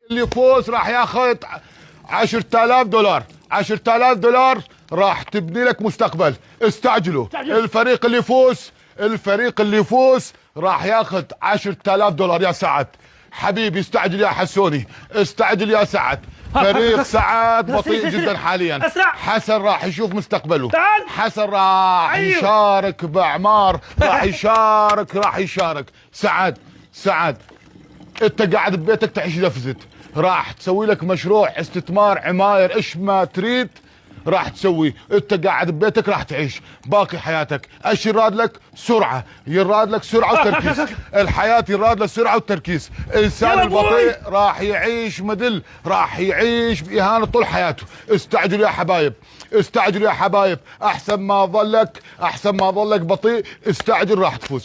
اللي يفوز راح ياخذ 10000 دولار. 10000 دولار راح تبني لك مستقبل. استعجلوا. الفريق اللي يفوز راح ياخذ 10000 دولار. يا سعد حبيبي استعجل يا حسوني، استعجل يا سعد. فريق سعد بطيء جدا حاليا. حسن راح يشوف مستقبله. حسن راح يشارك باعمار، راح يشارك. سعد انت قاعد ببيتك تعيش اذا فزت، راح تسوي لك مشروع استثمار عماير، ايش ما تريد راح تسوي. انت قاعد ببيتك راح تعيش باقي حياتك. ايش يراد لك؟ سرعه، يراد لك سرعه وتركيز. الحياه يراد لها سرعه وتركيز. الانسان البطيء راح يعيش مدل، راح يعيش باهانه طول حياته. استعجلوا يا حبايب، استعجلوا يا حبايب. احسن ما ظلك بطيء. استعجل راح تفوز.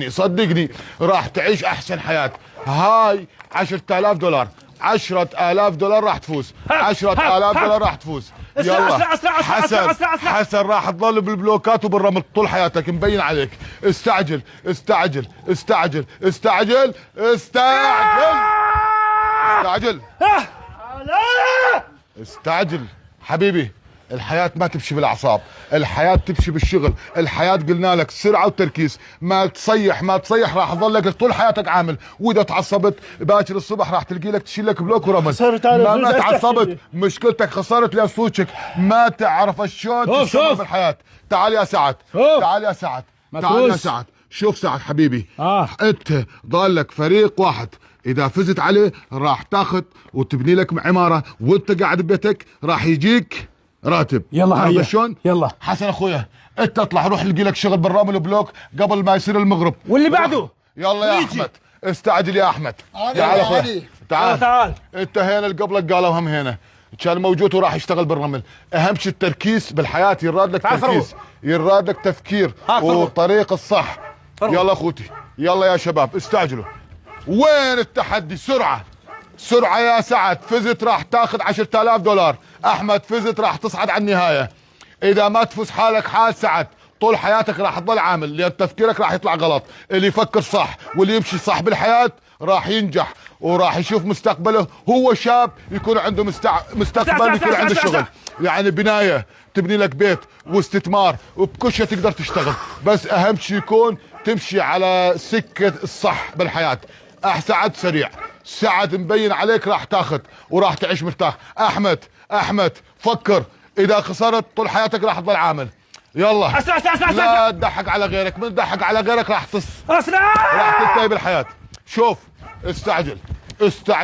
صدقني راح تعيش احسن حياه. هاي 10000 دولار. 10000 دولار راح تفوز. 10000 دولار راح تفوز. يلا حسن راح تظل بالبلوكات وبالرمل طول حياتك، مبين عليك. استعجل. حبيبي الحياة ما تمشي بالاعصاب، الحياة تمشي بالشغل. الحياة قلنا لك سرعة وتركيز. ما تصيح راح تظلك طول حياتك عامل. واذا تعصبت باكر الصبح راح تلقي لك تشيل لك بلوك ورمل. ما تعصبت مشكلتك خسرت لصوتك. ما تعرف شلون تستمر بالحياة. تعال يا سعد. شوف سعد حبيبي، انت ضالك فريق واحد، اذا فزت عليه راح تاخذ وتبني لك عمارة، وانت قاعد ببيتك راح يجيك راتب. يلا هيا شلون؟ يلا حسن اخويا انت اطلع روح لقي لك شغل بالرامل وبلوك قبل ما يصير المغرب. واللي بعده يلا يا احمد، استعجل يا احمد. تعال اخويا تعال. انت هنا اللي قبلك قالوا هم هنا كان موجود وراح يشتغل بالرمل. اهم شيء التركيز بالحياه. يراد لك تركيز، يراد لك تفكير وطريق الصح. يلا اخوتي، يلا يا شباب استعجلوا. وين التحدي؟ سرعه يا سعد. فزت راح تاخذ 10000 دولار. احمد فزت راح تصعد على النهايه. اذا ما تفوز حالك حال سعد طول حياتك راح تضل عامل، لان تفكيرك راح يطلع غلط. اللي يفكر صح واللي يمشي صح بالحياه راح ينجح وراح يشوف مستقبله. هو شاب يكون عنده مستقبل، يكون عنده شغل، يعني بنايه تبني لك بيت واستثمار وبكل شيء تقدر تشتغل. بس اهم شيء يكون تمشي على سكه الصح بالحياه. سعد سريع، سعد مبين عليك راح تاخذ وراح تعيش مرتاح. احمد فكر، اذا خسرت طول حياتك راح تضل عامل. يلا لا تضحك على غيرك، من تضحك على غيرك راح تنتهي بالحياه. شوف استعجل.